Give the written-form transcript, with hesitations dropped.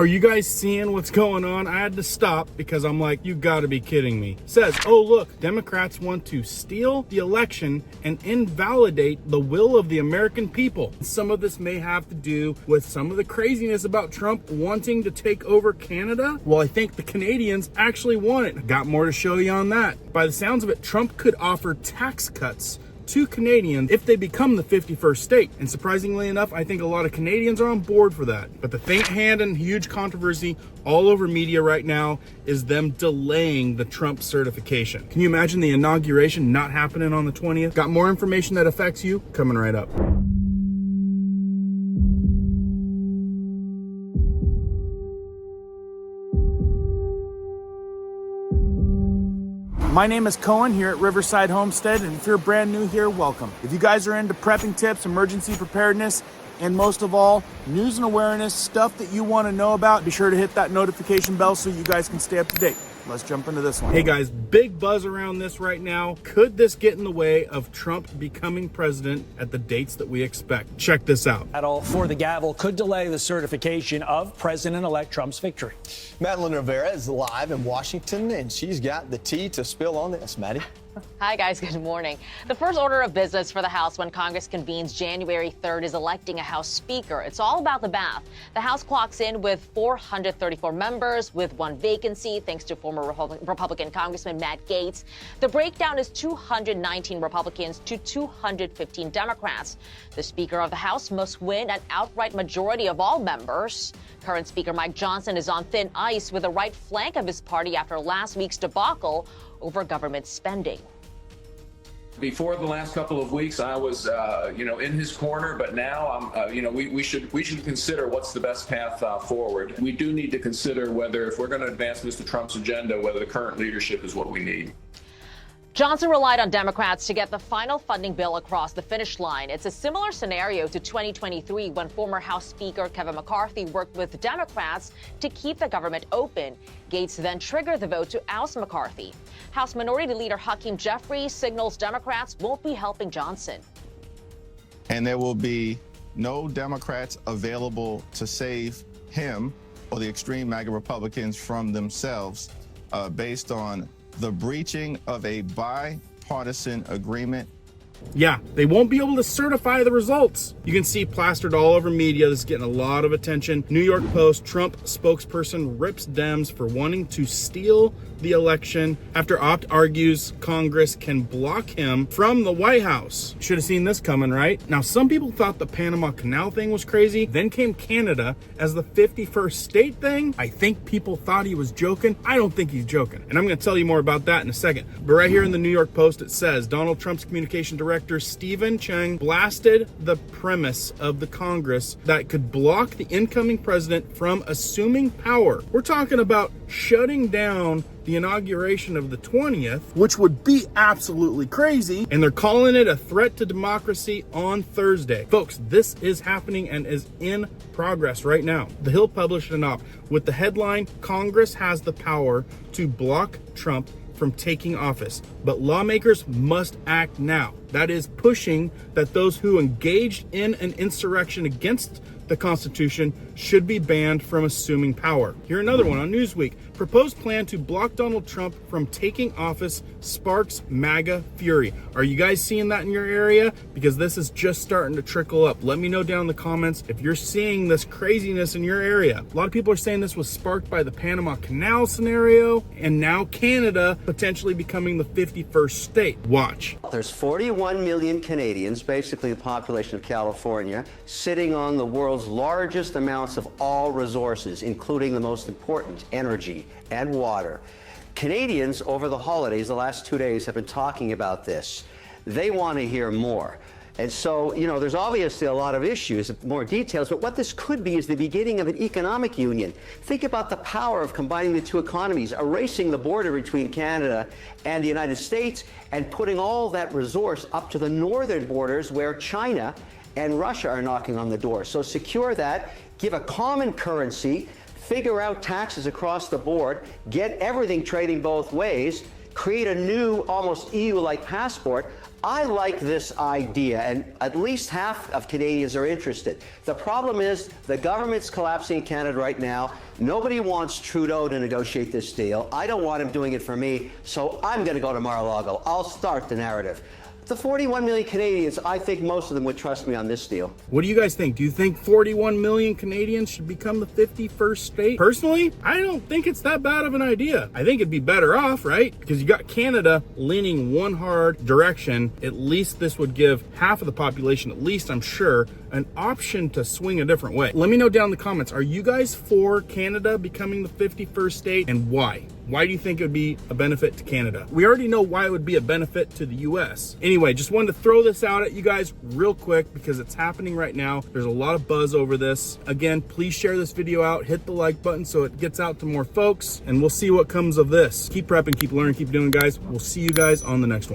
Are you guys seeing what's going on? I had to stop because I'm like, you gotta be kidding me. Says, oh look, Democrats want to steal the election and invalidate the will of the American people. Some of this may have to do with some of the craziness about Trump wanting to take over Canada. Well, I think the Canadians actually want it. Got more to show you on that. By the sounds of it, Trump could offer tax cuts to Canadians if they become the 51st state. And surprisingly enough, I think a lot of Canadians are on board for that. But the faint hand and huge controversy all over media right now is them delaying the Trump certification. Can you imagine the inauguration not happening on the 20th? Got more information that affects you coming right up. My name is Cohen here at Riverside Homestead, and if you're brand new here, welcome. If you guys are into prepping tips, emergency preparedness, and most of all, news and awareness, stuff that you want to know about, be sure to hit that notification bell so you guys can stay up to date. Let's jump into this one. Hey guys, big buzz around this right now. Could this get in the way of Trump becoming president at the dates that we expect? Check this out. Battle for the gavel could delay the certification of President-elect Trump's victory. Madeline Rivera is live in Washington, and she's got the tea to spill on this. Maddie? Hi, guys. Good morning. The first order of business for the House when Congress convenes January 3rd is electing a House Speaker. It's all about the math. The House clocks in with 434 members with one vacancy, thanks to former Republican Congressman Matt Gaetz. The breakdown is 219 Republicans to 215 Democrats. The Speaker of the House must win an outright majority of all members. Current Speaker Mike Johnson is on thin ice with the right flank of his party after last week's debacle over government spending. Before the last couple of weeks, I was, in his corner, but now I'm, we should consider what's the best path forward. We do need to consider whether, if we're going to advance Mr. Trump's agenda, whether the current leadership is what we need. Johnson relied on Democrats to get the final funding bill across the finish line. It's a similar scenario to 2023 when former House Speaker Kevin McCarthy worked with Democrats to keep the government open. Gaetz then triggered the vote to oust McCarthy. House Minority Leader Hakeem Jeffries signals Democrats won't be helping Johnson. And there will be no Democrats available to save him or the extreme MAGA Republicans from themselves based on the breaching of a bipartisan agreement. Yeah, they won't be able to certify the results. You can see plastered all over media. This is getting a lot of attention. New York Post, Trump spokesperson rips Dems for wanting to steal the election after Opt argues Congress can block him from the White House. Should have seen this coming, right? Now, some people thought the Panama Canal thing was crazy. Then came Canada as the 51st state thing. I think people thought he was joking. I don't think he's joking. And I'm going to tell you more about that in a second. But right here in the New York Post, it says Donald Trump's communication director, Stephen Chang, blasted the premise of the Congress that could block the incoming president from assuming power. We're talking about shutting down the inauguration of the 20th, which would be absolutely crazy, and they're calling it a threat to democracy on Thursday. Folks, this is happening and is in progress right now. The Hill published an op with the headline, Congress has the power to block Trump from taking office, but lawmakers must act now. That is pushing that those who engaged in an insurrection against the Constitution should be banned from assuming power. Here another one on Newsweek. Proposed plan to block Donald Trump from taking office sparks MAGA fury. Are you guys seeing that in your area? Because this is just starting to trickle up. Let me know down in the comments if you're seeing this craziness in your area. A lot of people are saying this was sparked by the Panama Canal scenario, and now Canada potentially becoming the 51st state. Watch. There's 41 million Canadians, basically the population of California, sitting on the world's largest amounts of all resources, including the most important, energy and water. Canadians over the holidays, the last 2 days, have been talking about this. They want to hear more. And so, there's obviously a lot of issues, more details, but what this could be is the beginning of an economic union. Think about the power of combining the two economies, erasing the border between Canada and the United States, and putting all that resource up to the northern borders where China and Russia are knocking on the door. So secure that, give a common currency, figure out taxes across the board, get everything trading both ways, create a new, almost EU-like passport, I like this idea, and at least half of Canadians are interested. The problem is the government's collapsing in Canada right now. Nobody wants Trudeau to negotiate this deal. I don't want him doing it for me, so I'm going to go to Mar-a-Lago. I'll start the narrative. The 41 million Canadians, I think most of them would trust me on this deal. What do you guys think? Do you think 41 million Canadians should become the 51st state? Personally, I don't think it's that bad of an idea. I think it'd be better off, right? Because you got Canada leaning one hard direction. At least this would give half of the population, at least I'm sure, an option to swing a different way. Let me know down in the comments, are you guys for Canada becoming the 51st state, and why? Why do you think it would be a benefit to Canada? We already know why it would be a benefit to the US. Anyway, just wanted to throw this out at you guys real quick because it's happening right now. There's a lot of buzz over this. Again, please share this video out, hit the like button so it gets out to more folks, and we'll see what comes of this. Keep prepping, keep learning, keep doing, guys. We'll see you guys on the next one.